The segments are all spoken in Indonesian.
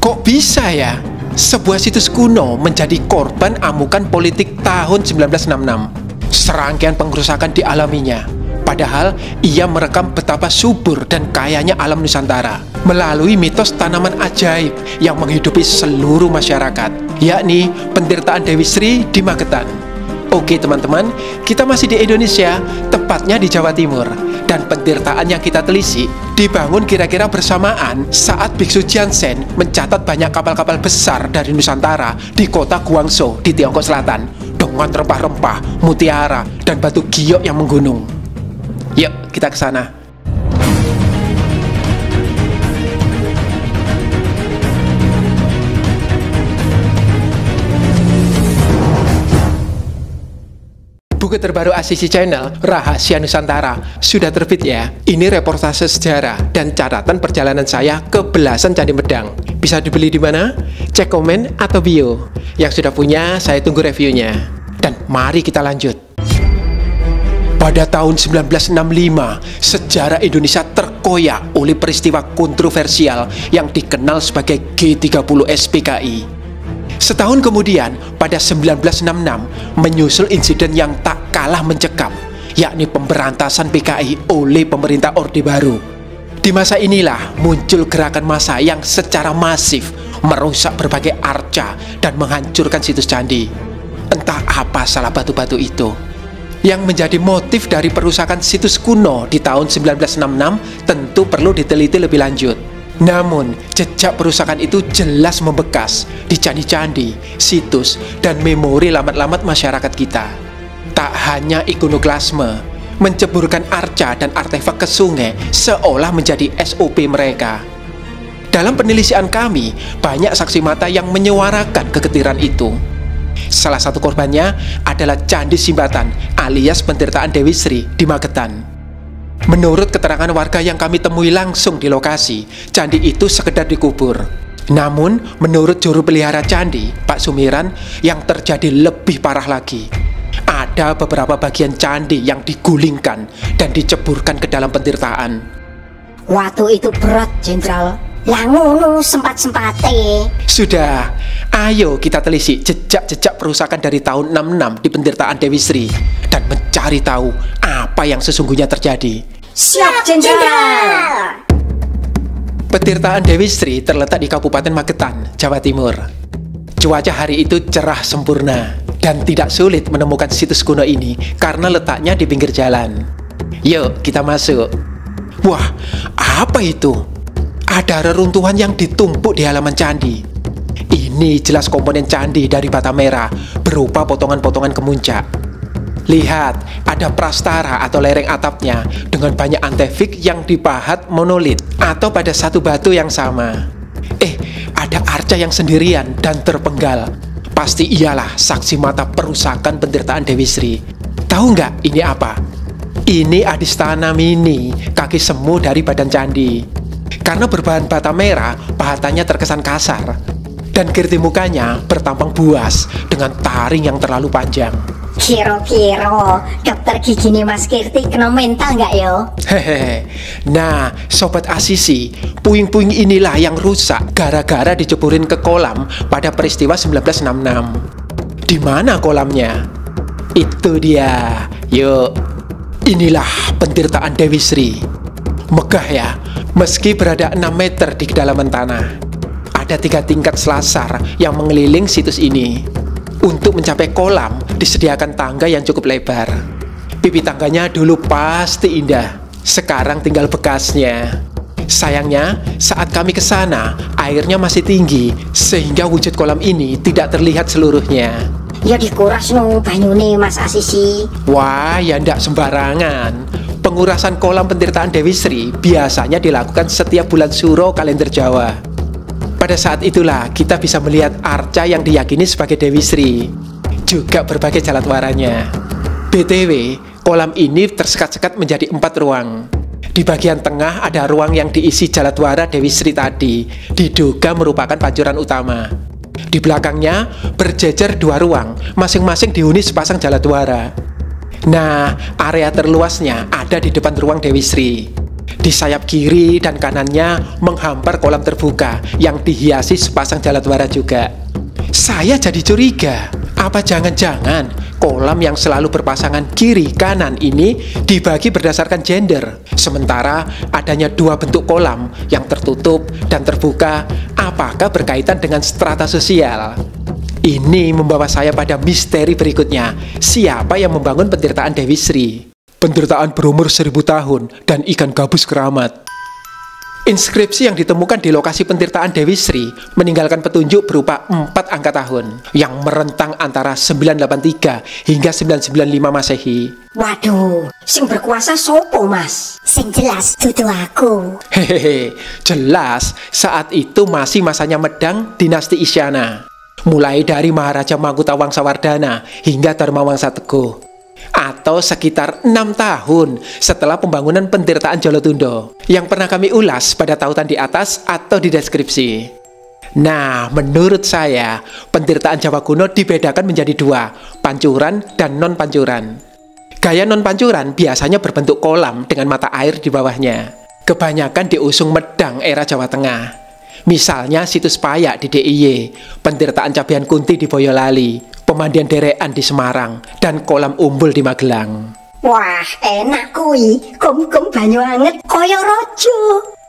Kok bisa ya sebuah situs kuno menjadi korban amukan politik tahun 1966? Serangkaian pengrusakan dialaminya. Padahal ia merekam betapa subur dan kayanya alam Nusantara melalui mitos tanaman ajaib yang menghidupi seluruh masyarakat, yakni pentirtaan Dewi Sri di Magetan. Oke teman-teman, kita masih di Indonesia, tepatnya di Jawa Timur. Dan pentirtaan yang kita telisik dibangun kira-kira bersamaan saat Biksu Jianzhen mencatat banyak kapal-kapal besar dari Nusantara di kota Guangzhou di Tiongkok Selatan dengan rempah-rempah, mutiara, dan batu giok yang menggunung. Yuk, kita ke sana. Buku terbaru ACC Channel, Rahasia Nusantara, sudah terbit ya. Ini reportase sejarah dan catatan perjalanan saya ke belasan Candi Medang. Bisa dibeli di mana? Cek komen atau bio. Yang sudah punya, saya tunggu reviewnya. Dan mari kita lanjut. Pada tahun 1965, sejarah Indonesia terkoyak oleh peristiwa kontroversial yang dikenal sebagai G30 SPKI. Setahun kemudian, pada 1966, menyusul insiden yang tak kalah mencekam, yakni pemberantasan PKI oleh pemerintah Orde Baru. Di masa inilah muncul gerakan massa yang secara masif merusak berbagai arca dan menghancurkan situs candi. Entah apa salah batu-batu itu. Yang menjadi motif dari perusakan situs kuno di tahun 1966 tentu perlu diteliti lebih lanjut. Namun, jejak perusakan itu jelas membekas di candi-candi, situs, dan memori lamat-lamat masyarakat kita. Tak hanya ikonoklasme, menceburkan arca dan artefak ke sungai seolah menjadi SOP mereka. Dalam penelitian kami, banyak saksi mata yang menyuarakan kegetiran itu. Salah satu korbannya adalah Candi Simbatan alias pentirtaan Dewi Sri di Magetan. Menurut keterangan warga yang kami temui langsung di lokasi, candi itu sekedar dikubur. Namun, menurut juru pelihara candi, Pak Sumiran, yang terjadi lebih parah lagi. Ada beberapa bagian candi yang digulingkan dan diceburkan ke dalam pentirtaan. Waktu itu berat, Jenderal. Langono sempat-sempate. Sudah, ayo kita telisik jejak-jejak perusakan dari tahun 66 di pentirtaan Dewi Sri dan mencari tahu apa yang sesungguhnya terjadi. Siap, Jenderal. Pentirtaan Dewi Sri terletak di Kabupaten Magetan, Jawa Timur. Cuaca hari itu cerah sempurna dan tidak sulit menemukan situs kuno ini karena letaknya di pinggir jalan. Yuk, kita masuk. Wah, apa itu? Ada reruntuhan yang ditumpuk di halaman candi. Ini jelas komponen candi dari bata merah berupa potongan-potongan kemuncak. Lihat, ada prastara atau lereng atapnya dengan banyak antefik yang dipahat monolit atau pada satu batu yang sama. Ada arca yang sendirian dan terpenggal. Pasti ialah saksi mata perusakan pentirtaan Dewi Sri. Tahu nggak ini apa? Ini adistana mini, kaki semu dari badan candi. Karena berbahan bata merah, pahatannya terkesan kasar. Dan kirti mukanya bertampang buas dengan taring yang terlalu panjang. Kiro-kiro, dokter gigi nih Mas Kirti kena mental nggak yo? Hehehe. Nah, Sobat Asisi, puing-puing inilah yang rusak gara-gara diceburin ke kolam pada peristiwa 1966. Di mana kolamnya? Itu dia. Yuk, inilah pentirtaan Dewi Sri. Megah ya, meski berada 6 meter di kedalaman tanah. Ada 3 tingkat selasar yang mengeliling situs ini. Untuk mencapai kolam, disediakan tangga yang cukup lebar. Pipi tangganya dulu pasti indah. Sekarang tinggal bekasnya. Sayangnya, saat kami ke sana, airnya masih tinggi, sehingga wujud kolam ini tidak terlihat seluruhnya. Ya dikuras no banyune Mas Asisi. Wah, ya ndak sembarangan. Pengurasan kolam pentirtaan Dewi Sri biasanya dilakukan setiap bulan Suro kalender Jawa. Pada saat itulah kita bisa melihat arca yang diyakini sebagai Dewi Sri, juga berbagai jaladwaranya. BTW, kolam ini tersekat-sekat menjadi 4 ruang. Di bagian tengah ada ruang yang diisi jaladwara Dewi Sri tadi, diduga merupakan pancuran utama. Di belakangnya berjejer 2 ruang, masing-masing dihuni sepasang jaladwara. Nah, area terluasnya ada di depan ruang Dewi Sri. Di sayap kiri dan kanannya menghampar kolam terbuka yang dihiasi sepasang jaladwara juga. Saya jadi curiga, apa jangan-jangan kolam yang selalu berpasangan kiri kanan ini dibagi berdasarkan gender, sementara adanya dua bentuk kolam yang tertutup dan terbuka, apakah berkaitan dengan strata sosial? Ini membawa saya pada misteri berikutnya. Siapa yang membangun pentirtaan Dewi Sri? Pentirtaan berumur 1000 tahun dan ikan gabus keramat. Inskripsi yang ditemukan di lokasi pentirtaan Dewi Sri meninggalkan petunjuk berupa 4 angka tahun yang merentang antara 983 hingga 995 Masehi. Waduh, sing berkuasa sopo mas? Sing jelas dudu aku. Hehehe, jelas saat itu masih masanya Medang dinasti Isyana. Mulai dari Maharaja Mangkuta Wangsawardhana hingga Dharma Wangsa Teguh. Atau sekitar 6 tahun setelah pembangunan pentirtaan Jolotundo yang pernah kami ulas pada tautan di atas atau di deskripsi. Nah, menurut saya pentirtaan Jawa kuno dibedakan menjadi 2, pancuran dan non-pancuran. Gaya non-pancuran biasanya berbentuk kolam dengan mata air di bawahnya. Kebanyakan diusung Medang era Jawa Tengah. Misalnya situs Payak di DIY, pentirtaan Cabean Kunti di Boyolali, pemandian Derekan di Semarang, dan kolam Umbul di Magelang. Wah, enak kuy, kum banyu anget koyo rojo.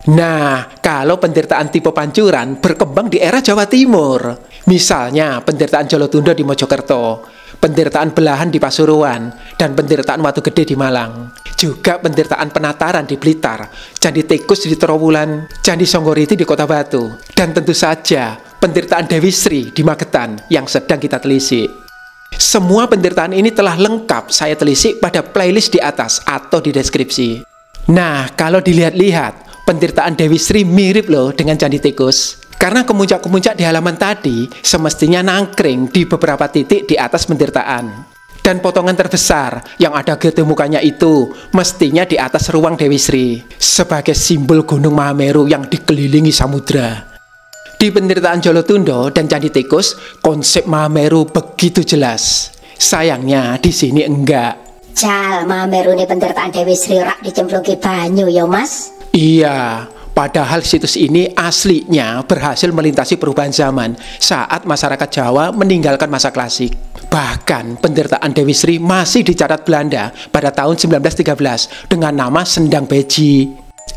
Nah, kalau pentirtaan tipe pancuran berkembang di era Jawa Timur. Misalnya pentirtaan Jolotundo di Mojokerto, pentirtaan Belahan di Pasuruan, dan pentirtaan Watu Gede di Malang. Juga pentirtaan Penataran di Blitar, Candi Tikus di Trowulan, Candi Songgoriti di Kota Batu, dan tentu saja pentirtaan Dewi Sri di Magetan yang sedang kita telisik. Semua pentirtaan ini telah lengkap saya telisik pada playlist di atas atau di deskripsi. Nah, kalau dilihat-lihat, pentirtaan Dewi Sri mirip loh dengan Candi Tikus. Karena kemuncak-kemuncak di halaman tadi semestinya nangkring di beberapa titik di atas pentirtaan. Dan potongan terbesar yang ada getemukanya itu mestinya di atas ruang Dewi Sri sebagai simbol Gunung Mahameru yang dikelilingi samudra. Di pentirtaan Jolotundo dan Candi Tikus, konsep Mahameru begitu jelas. Sayangnya di sini enggak. Jal, Mahameru ini pentirtaan Dewi Sri rak dicemplungi banyu ya mas? Iya, padahal situs ini aslinya berhasil melintasi perubahan zaman saat masyarakat Jawa meninggalkan masa klasik. Bahkan pentirtaan Dewi Sri masih dicatat Belanda pada tahun 1913 dengan nama Sendang Beji.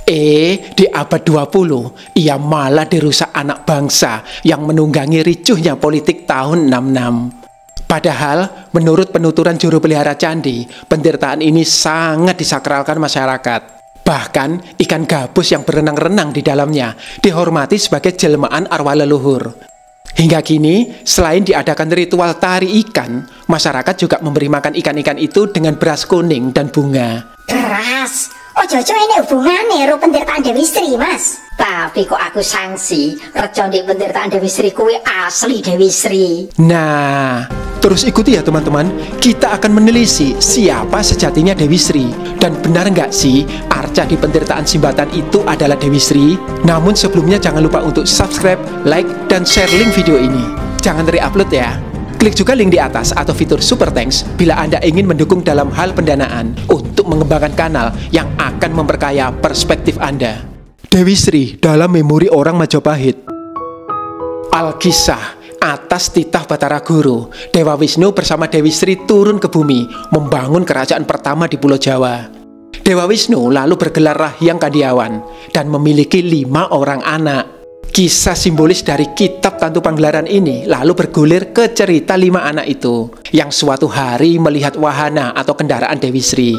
Di abad 20, ia malah dirusak anak bangsa yang menunggangi ricuhnya politik tahun 66. Padahal, menurut penuturan juru pelihara candi, pentirtaan ini sangat disakralkan masyarakat. Bahkan, ikan gabus yang berenang-renang di dalamnya dihormati sebagai jelmaan arwah leluhur. Hingga kini, selain diadakan ritual tari ikan, masyarakat juga memberi makan ikan-ikan itu dengan beras kuning dan bunga. Beras? Oh Jojo ini hubungannya karo pentirtaan Dewi Sri mas? Tapi kok aku sanksi rejon di pentirtaan Dewi Sri kuwi asli Dewi Sri. Nah, terus ikuti ya teman-teman. Kita akan menelisik siapa sejatinya Dewi Sri. Dan benar nggak sih arca di pentirtaan Simbatan itu adalah Dewi Sri? Namun sebelumnya jangan lupa untuk subscribe, like, dan share link video ini. Jangan re-upload ya. Klik juga link di atas atau fitur Super Thanks bila Anda ingin mendukung dalam hal pendanaan untuk mengembangkan kanal yang akan memperkaya perspektif Anda. Dewi Sri dalam memori orang Majapahit. Alkisah atas titah Batara Guru, Dewa Wisnu bersama Dewi Sri turun ke bumi membangun kerajaan pertama di Pulau Jawa. Dewa Wisnu lalu bergelar Rahyang Kandiawan dan memiliki 5 orang anak. Kisah simbolis dari kitab Tantu Panggelaran ini lalu bergulir ke cerita 5 anak itu yang suatu hari melihat wahana atau kendaraan Dewi Sri.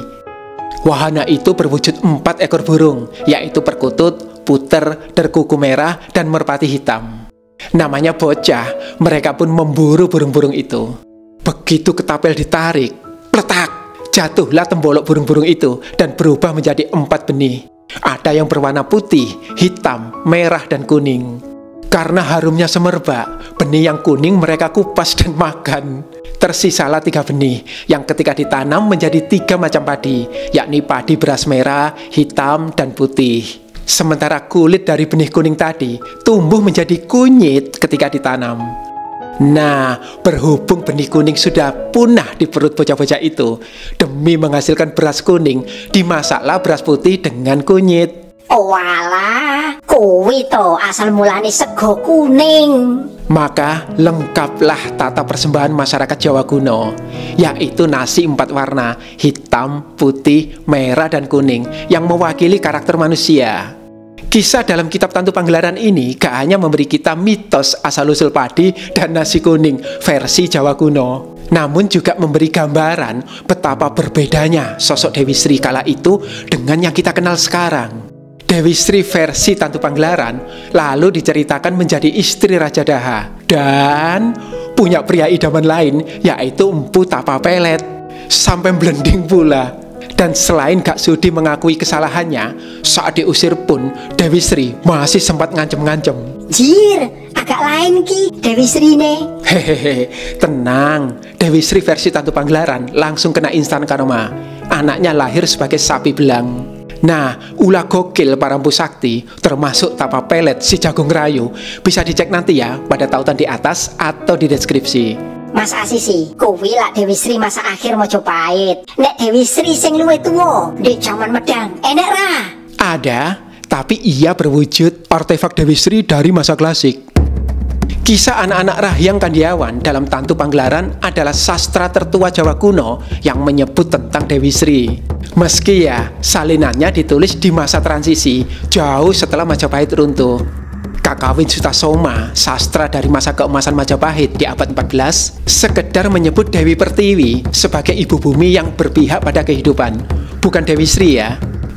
Wahana itu berwujud 4 ekor burung, yaitu perkutut, puter, derkuku merah, dan merpati hitam. Namanya bocah, mereka pun memburu burung-burung itu. Begitu ketapel ditarik, pletak, jatuhlah tembolok burung-burung itu dan berubah menjadi 4 benih. Ada yang berwarna putih, hitam, merah, dan kuning. Karena harumnya semerbak, benih yang kuning mereka kupas dan makan. Tersisalah 3 benih yang ketika ditanam menjadi 3 macam padi, yakni padi beras merah, hitam, dan putih. Sementara kulit dari benih kuning tadi tumbuh menjadi kunyit ketika ditanam. Nah, berhubung benih kuning sudah punah di perut bocah-bocah itu, demi menghasilkan beras kuning, dimasaklah beras putih dengan kunyit. Oh walah, kuwi to asal mulane sego kuning. Maka lengkaplah tata persembahan masyarakat Jawa kuno, yaitu nasi 4 warna, hitam, putih, merah, dan kuning, yang mewakili karakter manusia. Kisah dalam kitab Tantu Panggelaran ini gak hanya memberi kita mitos asal-usul padi dan nasi kuning versi Jawa kuno, namun juga memberi gambaran betapa berbedanya sosok Dewi Sri kala itu dengan yang kita kenal sekarang. Dewi Sri versi Tantu Panggelaran lalu diceritakan menjadi istri Raja Daha dan punya pria idaman lain, yaitu Empu Tapa Pelet. Sampai blending pula. Dan selain gak sudi mengakui kesalahannya, saat diusir pun Dewi Sri masih sempat ngancem-ngancem. Jir, agak lain ki Dewi Sri ne. Hehehe, tenang. Dewi Sri versi Tantu Panggelaran langsung kena instan karma. Anaknya lahir sebagai sapi belang. Nah, ulah gokil para empu sakti, termasuk Tapa Pelet si jagung rayu, bisa dicek nanti ya pada tautan di atas atau di deskripsi. Mas Asisi, kuwi lak Dewi Sri masa akhir Mojopahit. Nek Dewi Sri sing luwih tuwa di jaman Medang, enek ra? Ada, tapi ia berwujud artefak Dewi Sri dari masa klasik. Kisah anak-anak Rahyang Kandiawan dalam Tantu Panggelaran adalah sastra tertua Jawa kuno yang menyebut tentang Dewi Sri. Meski ya, salinannya ditulis di masa transisi, jauh setelah Majapahit runtuh. Kakawin Sutasoma, sastra dari masa keemasan Majapahit di abad 14, sekedar menyebut Dewi Pertiwi sebagai ibu bumi yang berpihak pada kehidupan, bukan Dewi Sri ya.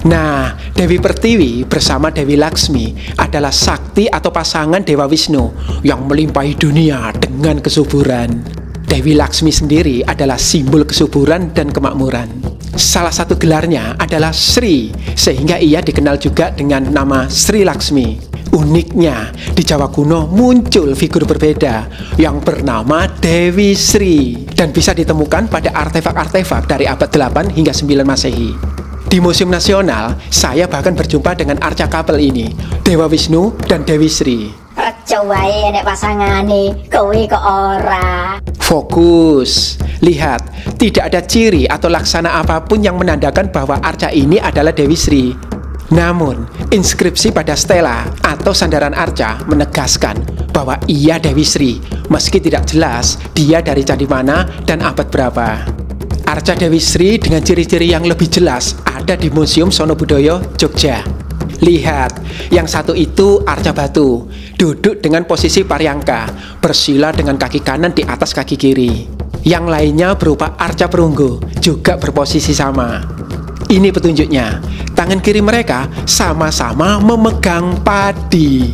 Nah, Dewi Pertiwi bersama Dewi Laksmi adalah sakti atau pasangan Dewa Wisnu yang melimpahi dunia dengan kesuburan. Dewi Laksmi sendiri adalah simbol kesuburan dan kemakmuran. Salah satu gelarnya adalah Sri, sehingga ia dikenal juga dengan nama Sri Laksmi. Uniknya, di Jawa kuno muncul figur berbeda yang bernama Dewi Sri dan bisa ditemukan pada artefak-artefak dari abad 8 hingga 9 Masehi. Di Museum Nasional, saya bahkan berjumpa dengan arca kapel ini, Dewa Wisnu dan Dewi Sri. Rejo wae nek pasangane, kowe kok ora. Fokus. Lihat, tidak ada ciri atau laksana apapun yang menandakan bahwa arca ini adalah Dewi Sri. Namun, inskripsi pada stela atau sandaran arca menegaskan bahwa ia Dewi Sri, meski tidak jelas dia dari candi mana dan abad berapa. Arca Dewi Sri dengan ciri-ciri yang lebih jelas ada di Museum Sonobudoyo, Jogja. Lihat, yang satu itu arca batu, duduk dengan posisi paryangka, bersila dengan kaki kanan di atas kaki kiri. Yang lainnya berupa arca perunggu, juga berposisi sama. Ini petunjuknya, tangan kiri mereka sama-sama memegang padi.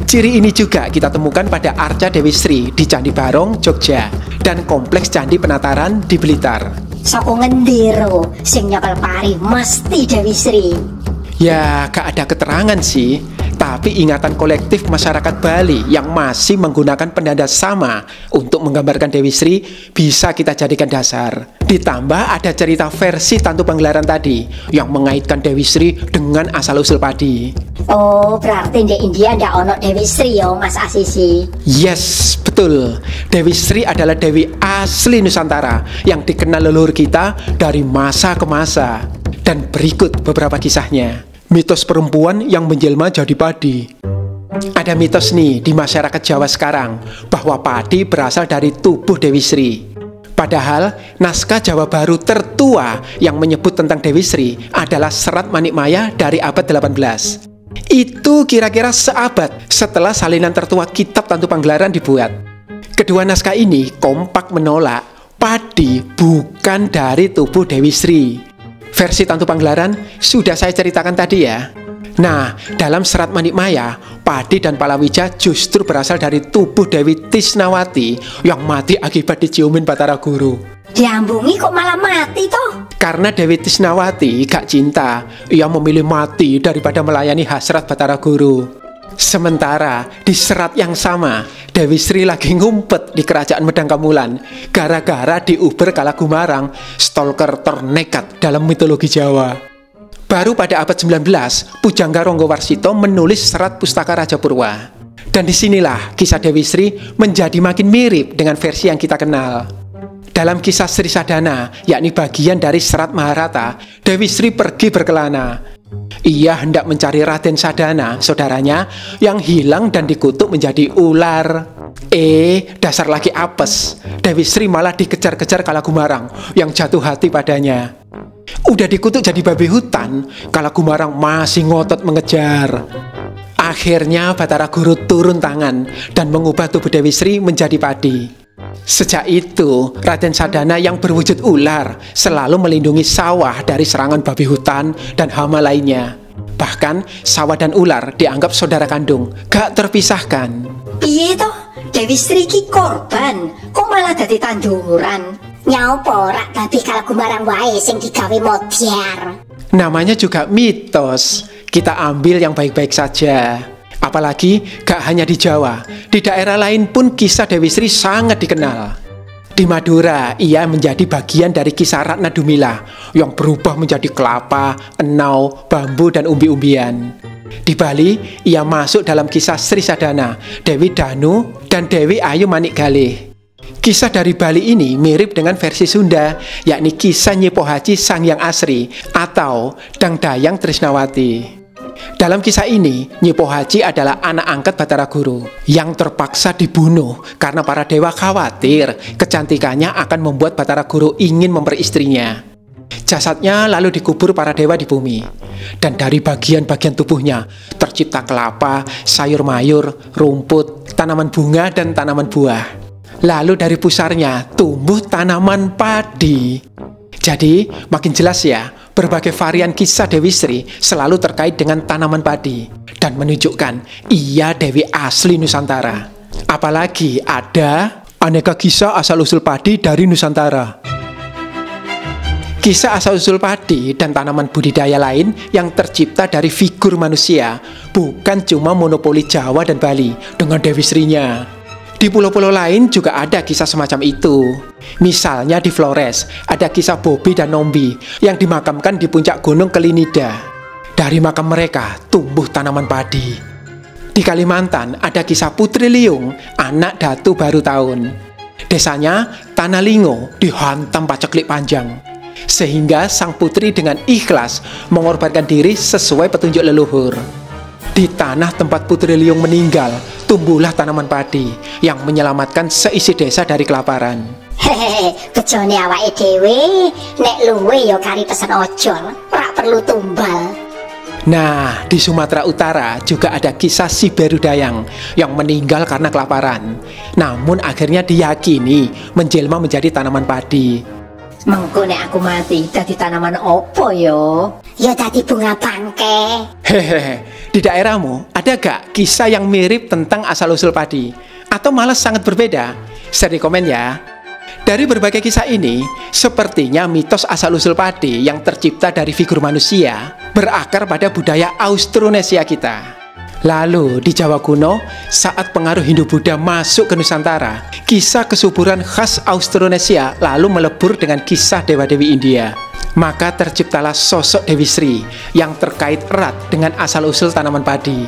Ciri ini juga kita temukan pada arca Dewi Sri di Candi Barong, Jogja, dan Kompleks Candi Penataran di Blitar. Saka ngendiro, sing nyekel pari mesti Dewi Sri. Ya, gak ada keterangan sih, tapi ingatan kolektif masyarakat Bali yang masih menggunakan penanda sama untuk menggambarkan Dewi Sri bisa kita jadikan dasar. Ditambah ada cerita versi Tantu Panggelaran tadi yang mengaitkan Dewi Sri dengan asal-usul padi. Oh, berarti di India ndak ono Dewi Sri yo, Mas Asisi. Yes, betul. Dewi Sri adalah Dewi asli Nusantara yang dikenal leluhur kita dari masa ke masa. Dan berikut beberapa kisahnya. Mitos perempuan yang menjelma jadi padi. Ada mitos nih di masyarakat Jawa sekarang bahwa padi berasal dari tubuh Dewi Sri. Padahal naskah Jawa Baru tertua yang menyebut tentang Dewi Sri adalah Serat Manikmaya dari abad 18. Itu kira-kira seabad setelah salinan tertua kitab Tantu Panggelaran dibuat. Kedua naskah ini kompak menolak padi bukan dari tubuh Dewi Sri. Versi Tantu Panggelaran sudah saya ceritakan tadi ya. Nah, dalam Serat Manikmaya, padi dan palawija justru berasal dari tubuh Dewi Tisnawati yang mati akibat diciumin Batara Guru. Diambungi kok malah mati toh? Karena Dewi Tisnawati gak cinta, ia memilih mati daripada melayani hasrat Batara Guru. Sementara di serat yang sama, Dewi Sri lagi ngumpet di kerajaan Medang Kamulan gara-gara diuber Kala Gumarang, stalker ternekat dalam mitologi Jawa. Baru pada abad 19, Pujangga Ronggowarsito menulis Serat Pustaka Raja Purwa. Dan disinilah kisah Dewi Sri menjadi makin mirip dengan versi yang kita kenal. Dalam kisah Sri Sadana, yakni bagian dari Serat Maharata, Dewi Sri pergi berkelana. Ia hendak mencari Raden Sadana, saudaranya, yang hilang dan dikutuk menjadi ular. Dasar laki apes. Dewi Sri malah dikejar-kejar Kalagumarang yang jatuh hati padanya. Udah dikutuk jadi babi hutan, Kalagumarang masih ngotot mengejar. Akhirnya Batara Guru turun tangan dan mengubah tubuh Dewi Sri menjadi padi. Sejak itu, Raden Sadana yang berwujud ular selalu melindungi sawah dari serangan babi hutan dan hama lainnya. Bahkan sawah dan ular dianggap saudara kandung, gak terpisahkan. Piye toh? Dewi Sri ki korban, kok malah dadi tanduran? Nyapa rak dadi Kalagumarang wae sing digawe modar. Namanya juga mitos. Kita ambil yang baik-baik saja. Apalagi gak hanya di Jawa, di daerah lain pun kisah Dewi Sri sangat dikenal. Di Madura, ia menjadi bagian dari kisah Ratna Dumila yang berubah menjadi kelapa, enau, bambu, dan umbi-umbian. Di Bali, ia masuk dalam kisah Sri Sadana, Dewi Danu, dan Dewi Ayu Manikgalih. Kisah dari Bali ini mirip dengan versi Sunda, yakni kisah Nyi Pohaci Sang Hyang Asri atau Dang Dayang Trisnawati. Dalam kisah ini, Nyi Pohaci adalah anak angkat Batara Guru yang terpaksa dibunuh karena para dewa khawatir kecantikannya akan membuat Batara Guru ingin memperistrinya. Jasadnya lalu dikubur para dewa di bumi, dan dari bagian-bagian tubuhnya tercipta kelapa, sayur mayur, rumput, tanaman bunga, dan tanaman buah. Lalu dari pusarnya tumbuh tanaman padi. Jadi makin jelas ya, berbagai varian kisah Dewi Sri selalu terkait dengan tanaman padi dan menunjukkan ia Dewi asli Nusantara. Apalagi ada aneka kisah asal-usul padi dari Nusantara. Kisah asal-usul padi dan tanaman budidaya lain yang tercipta dari figur manusia, bukan cuma monopoli Jawa dan Bali dengan Dewi Srinya. Di pulau-pulau lain juga ada kisah semacam itu. Misalnya di Flores, ada kisah Bobi dan Nombi yang dimakamkan di puncak gunung Kelinida. Dari makam mereka tumbuh tanaman padi. Di Kalimantan ada kisah Putri Liung, anak Datu Baru Tahun. Desanya Tanah Lingo dihantam paceklik panjang, sehingga sang putri dengan ikhlas mengorbankan diri sesuai petunjuk leluhur. Di tanah tempat Putri Liung meninggal, tumbuhlah tanaman padi yang menyelamatkan seisi desa dari kelaparan. Hehehe, bejone awake dhewe, nek luwe ya kari pesen ojol, ora perlu tumbal. Nah, di Sumatera Utara juga ada kisah si Berudayang yang meninggal karena kelaparan, namun akhirnya diyakini menjelma menjadi tanaman padi. Mengko nek aku mati dadi tanaman opo yo? Ya dadi bunga bangke. Hehehe, di daerahmu ada gak kisah yang mirip tentang asal-usul padi? Atau malah sangat berbeda? Share di komen ya. Dari berbagai kisah ini, sepertinya mitos asal-usul padi yang tercipta dari figur manusia berakar pada budaya Austronesia kita. Lalu di Jawa kuno, saat pengaruh Hindu-Buddha masuk ke Nusantara, kisah kesuburan khas Austronesia lalu melebur dengan kisah dewa-dewi India. Maka terciptalah sosok Dewi Sri yang terkait erat dengan asal-usul tanaman padi.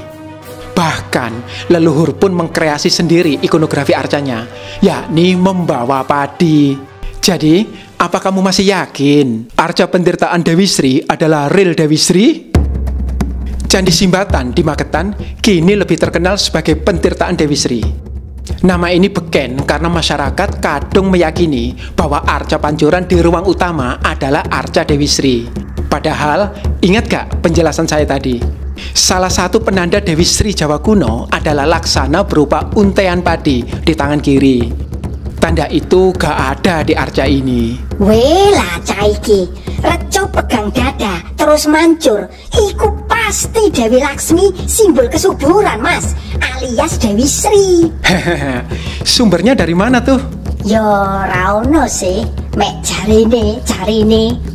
Bahkan leluhur pun mengkreasi sendiri ikonografi arcanya, yakni membawa padi. Jadi, apa kamu masih yakin arca penderitaan Dewi Sri adalah real Dewi Sri? Candi Simbatan di Magetan kini lebih terkenal sebagai pentirtaan Dewi Sri. Nama ini beken karena masyarakat kadung meyakini bahwa arca pancuran di ruang utama adalah arca Dewi Sri. Padahal, ingat gak penjelasan saya tadi? Salah satu penanda Dewi Sri Jawa kuno adalah laksana berupa untaian padi di tangan kiri. Tanda itu gak ada di arca ini. Welah caiki, reco pegang dada terus mancur. Iku pasti Dewi Laksmi, simbol kesuburan mas, alias Dewi Sri. Sumbernya dari mana tuh? Yo rauno sih, mek jarine,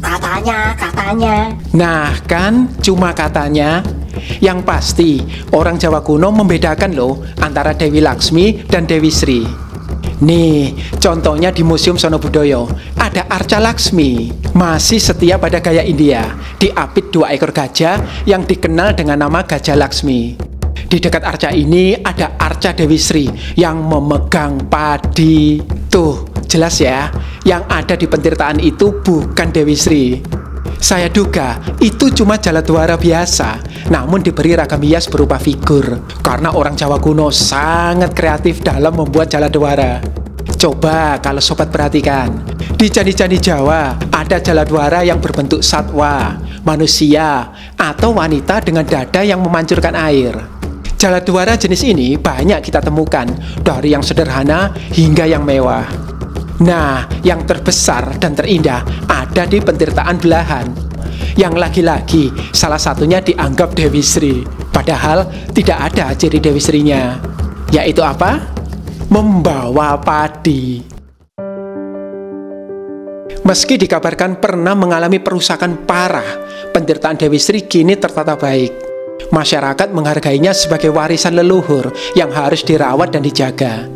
katanya. Nah kan, cuma katanya. Yang pasti, orang Jawa kuno membedakan loh antara Dewi Laksmi dan Dewi Sri. Nih, contohnya di Museum Sonobudoyo ada arca Laksmi, masih setia pada gaya India, diapit 2 ekor gajah yang dikenal dengan nama Gajah Laksmi. Di dekat arca ini ada arca Dewi Sri yang memegang padi. Tuh, jelas ya, yang ada di pentirtaan itu bukan Dewi Sri. Saya duga itu cuma jaladwara biasa, namun diberi ragam hias berupa figur. Karena orang Jawa kuno sangat kreatif dalam membuat jaladwara. Coba kalau sobat perhatikan, di candi-candi Jawa ada jaladwara yang berbentuk satwa, manusia, atau wanita dengan dada yang memancurkan air. Jaladwara jenis ini banyak kita temukan, dari yang sederhana hingga yang mewah. Nah, yang terbesar dan terindah ada di Pentirtaan Belahan. Yang lagi-lagi salah satunya dianggap Dewi Sri. Padahal tidak ada ciri Dewi Srinya. Yaitu apa? Membawa padi. Meski dikabarkan pernah mengalami perusakan parah, Pentirtaan Dewi Sri kini tertata baik. Masyarakat menghargainya sebagai warisan leluhur yang harus dirawat dan dijaga.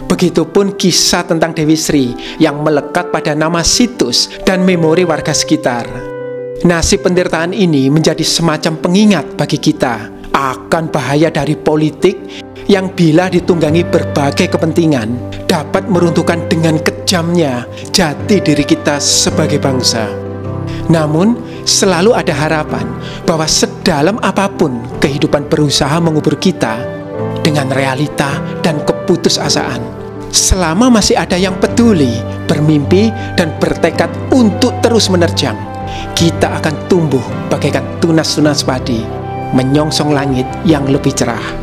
Begitupun kisah tentang Dewi Sri yang melekat pada nama situs dan memori warga sekitar. Nasib pentirtaan ini menjadi semacam pengingat bagi kita akan bahaya dari politik yang bila ditunggangi berbagai kepentingan dapat meruntuhkan dengan kejamnya jati diri kita sebagai bangsa. Namun, selalu ada harapan bahwa sedalam apapun kehidupan berusaha mengubur kita dengan realita dan keputusasaan, selama masih ada yang peduli, bermimpi, dan bertekad untuk terus menerjang, kita akan tumbuh bagaikan tunas-tunas padi, menyongsong langit yang lebih cerah.